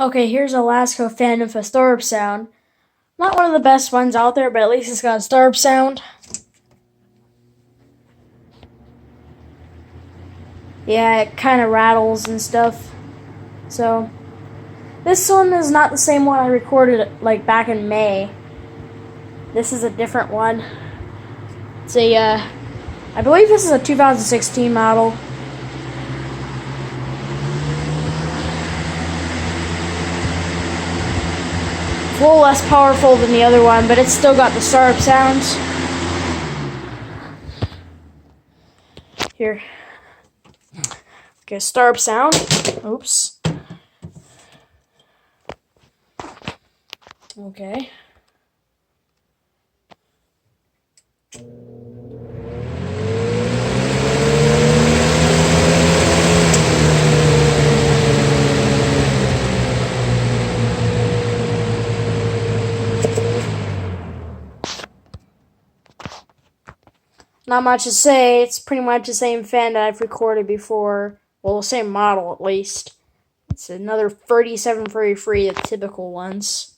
Okay, here's a lasko fan with a startup sound. Not one of the best ones out there, but at least it's got a startup sound. Yeah, it kind of rattles and stuff. So, this one is not the same one I recorded like back in May. This is a different one. It's a, I believe this is a 2016 model. It's a little less powerful than the other one, but it's still got the startup sounds. Here. Okay, startup sound. Oops. Okay. Not much to say. It's pretty much the same fan that I've recorded before. Well, the same model at least. It's another 37 for free, the typical ones.